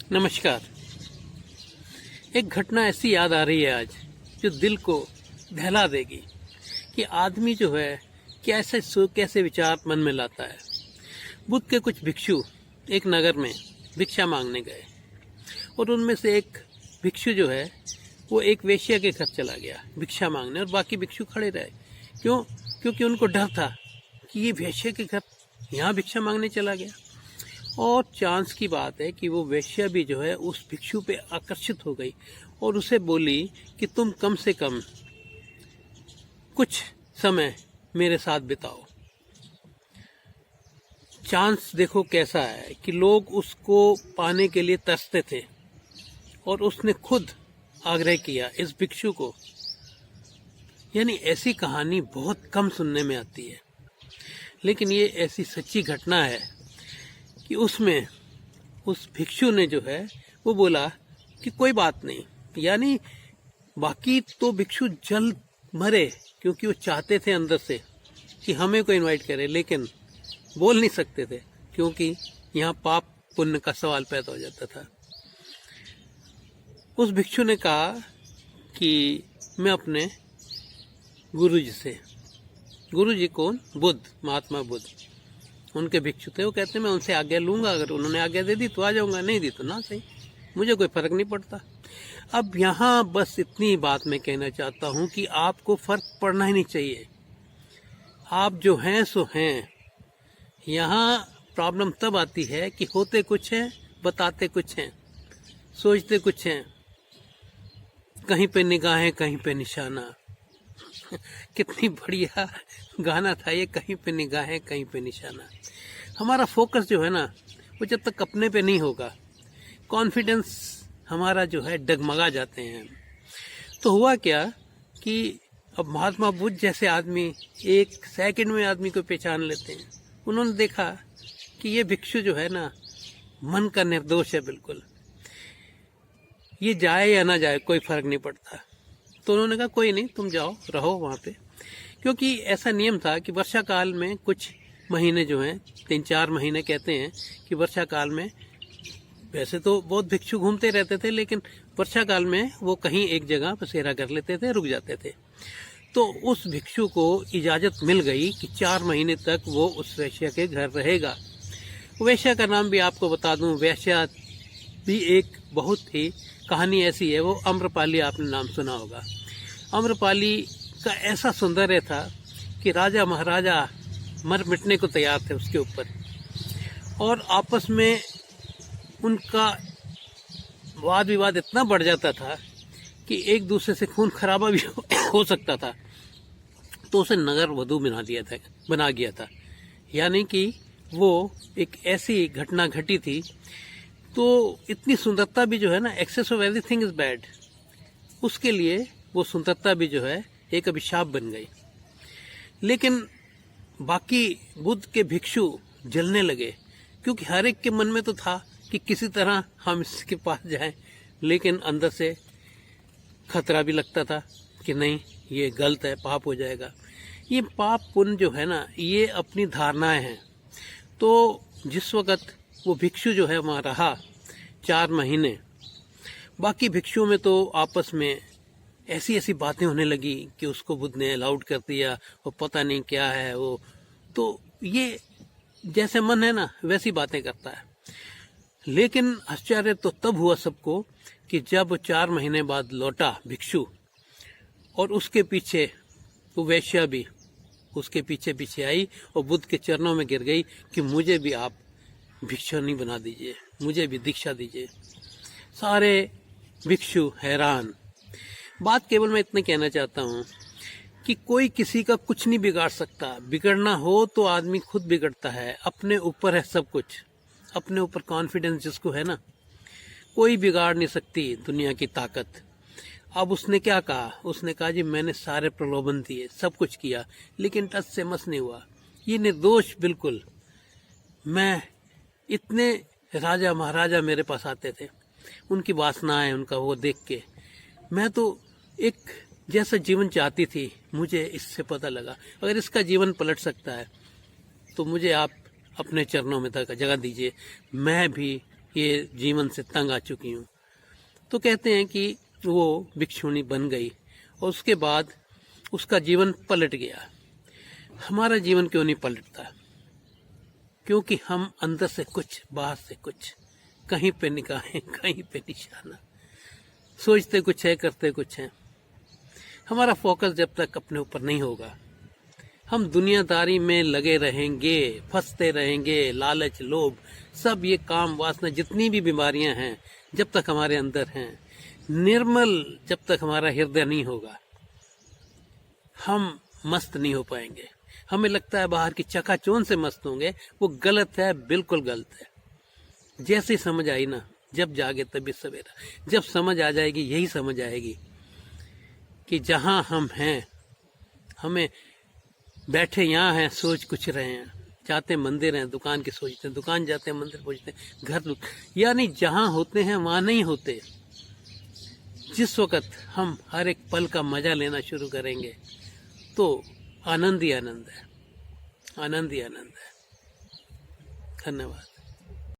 नमस्कार। एक घटना ऐसी याद आ रही है आज जो दिल को दहला देगी कि आदमी जो है कैसे विचार मन में लाता है। बुद्ध के कुछ भिक्षु एक नगर में भिक्षा मांगने गए और उनमें से एक भिक्षु जो है वो एक वेश्या के घर चला गया भिक्षा मांगने और बाकी भिक्षु खड़े रहे। क्योंकि उनको डर था कि ये वेश्या के घर यहाँ भिक्षा मांगने चला गया। और चांस की बात है कि वो वेश्या भी जो है उस भिक्षु पे आकर्षित हो गई और उसे बोली कि तुम कम से कम कुछ समय मेरे साथ बिताओ। चांस देखो कैसा है कि लोग उसको पाने के लिए तरसते थे और उसने खुद आग्रह किया इस भिक्षु को। यानी ऐसी कहानी बहुत कम सुनने में आती है, लेकिन ये ऐसी सच्ची घटना है कि उसमें उस भिक्षु ने जो है वो बोला कि कोई बात नहीं। यानी बाकी तो भिक्षु जल्द मरे क्योंकि वो चाहते थे अंदर से कि हमें को इनवाइट करे, लेकिन बोल नहीं सकते थे क्योंकि यहाँ पाप पुण्य का सवाल पैदा हो जाता था। उस भिक्षु ने कहा कि मैं अपने गुरुजी से, गुरुजी कौन? बुद्ध, महात्मा बुद्ध, उनके भिक्षु थे। वो कहते मैं उनसे आज्ञा लूंगा, अगर उन्होंने आज्ञा दे दी तो आ जाऊंगा, नहीं दी तो ना सही, मुझे कोई फर्क नहीं पड़ता। अब यहाँ बस इतनी बात मैं कहना चाहता हूँ कि आपको फर्क पड़ना ही नहीं चाहिए। आप जो हैं सो हैं। यहाँ प्रॉब्लम तब आती है कि होते कुछ हैं, बताते कुछ हैं, सोचते कुछ हैं, कहीं पे निगाहें कहीं पे निशाना। कितनी बढ़िया गाना था ये, कहीं पे निगाहें कहीं पे निशाना। हमारा फोकस जो है ना वो जब तक अपने पे नहीं होगा, कॉन्फिडेंस हमारा जो है डगमगा जाते हैं। तो हुआ क्या कि अब महात्मा बुद्ध जैसे आदमी एक सेकंड में आदमी को पहचान लेते हैं। उन्होंने देखा कि ये भिक्षु जो है ना मन का निर्दोष है बिल्कुल, ये जाए या ना जाए कोई फर्क नहीं पड़ता। तो उन्होंने कहा कोई नहीं, तुम जाओ, रहो वहाँ पे। क्योंकि ऐसा नियम था कि वर्षा काल में कुछ महीने जो हैं, 3-4 महीने कहते हैं कि वर्षा काल में वैसे तो बहुत भिक्षु घूमते रहते थे, लेकिन वर्षा काल में वो कहीं एक जगह बसेरा कर लेते थे, रुक जाते थे। तो उस भिक्षु को इजाज़त मिल गई कि 4 महीने तक वो उस वेश्या के घर रहेगा। वेश्या का नाम भी आपको बता दूं, वेश्या भी एक बहुत ही कहानी ऐसी है, वो अम्रपाली, आपने नाम सुना होगा। अम्रपाली का ऐसा सौंदर्य था कि राजा महाराजा मर मिटने को तैयार थे उसके ऊपर, और आपस में उनका वाद विवाद इतना बढ़ जाता था कि एक दूसरे से खून खराबा भी हो सकता था। तो उसे नगर वधू बना गया था। यानी कि वो एक ऐसी घटना घटी थी। तो इतनी सुंदरता भी जो है ना, excess of everything is bad, उसके लिए वो सुंदरता भी जो है एक अभिशाप बन गई। लेकिन बाकी बुद्ध के भिक्षु जलने लगे, क्योंकि हर एक के मन में तो था कि किसी तरह हम इसके पास जाएं, लेकिन अंदर से खतरा भी लगता था कि नहीं, ये गलत है, पाप हो जाएगा। ये पाप पुण्य जो है ना, ये अपनी धारणाएं हैं। तो जिस वक्त वो भिक्षु जो है वहाँ रहा 4 महीने, बाकी भिक्षुओं में तो आपस में ऐसी ऐसी बातें होने लगी कि उसको बुद्ध ने अलाउड कर दिया, वो पता नहीं क्या है वो। तो ये जैसे मन है ना वैसी बातें करता है। लेकिन आश्चर्य तो तब हुआ सबको कि जब 4 महीने बाद लौटा भिक्षु, और उसके पीछे वो वेश्या भी उसके पीछे पीछे आई और बुद्ध के चरणों में गिर गई कि मुझे भी आप भिक्षुनी बना दीजिए, मुझे भी दीक्षा दीजिए। सारे भिक्षु हैरान। बात केवल मैं इतने कहना चाहता हूँ कि कोई किसी का कुछ नहीं बिगाड़ सकता। बिगड़ना हो तो आदमी खुद बिगड़ता है, अपने ऊपर है सब कुछ, अपने ऊपर कॉन्फिडेंस जिसको है ना, कोई बिगाड़ नहीं सकती दुनिया की ताकत। अब उसने क्या कहा? उसने कहा जी मैंने सारे प्रलोभन दिए, सब कुछ किया, लेकिन टस से मस नहीं हुआ, ये निर्दोष बिल्कुल। मैं इतने राजा महाराजा मेरे पास आते थे, उनकी वासनाएं, उनका वो देख के मैं तो एक जैसा जीवन चाहती थी, मुझे इससे पता लगा अगर इसका जीवन पलट सकता है तो मुझे आप अपने चरणों में जगह दीजिए, मैं भी ये जीवन से तंग आ चुकी हूँ। तो कहते हैं कि वो भिक्षुणी बन गई और उसके बाद उसका जीवन पलट गया। हमारा जीवन क्यों नहीं पलटता? क्योंकि हम अंदर से कुछ, बाहर से कुछ, कहीं पे निगाहें, कहीं पे निशाना, सोचते कुछ है, करते कुछ है। हमारा फोकस जब तक अपने ऊपर नहीं होगा, हम दुनियादारी में लगे रहेंगे, फंसते रहेंगे। लालच, लोभ, सब ये काम, वासना, जितनी भी बीमारियां हैं, जब तक हमारे अंदर हैं, निर्मल जब तक हमारा हृदय नहीं होगा, हम मस्त नहीं हो पाएंगे। हमें लगता है बाहर की चकाचौंध से मस्त होंगे, वो गलत है, बिल्कुल गलत है। जैसे समझ आई ना, जब जागे तभी सवेरा। जब समझ आ जाएगी, यही समझ आएगी कि जहां हम हैं, हमें बैठे यहाँ हैं, सोच कुछ रहे हैं, जाते मंदिर हैं, दुकान की सोचते हैं, दुकान जाते हैं, मंदिर पहुंचते हैं, घर, यानी जहां होते हैं वहां नहीं होते। जिस वक्त हम हर एक पल का मजा लेना शुरू करेंगे तो आनंद ही आनंद है, आनंद ही आनंद है। धन्यवाद।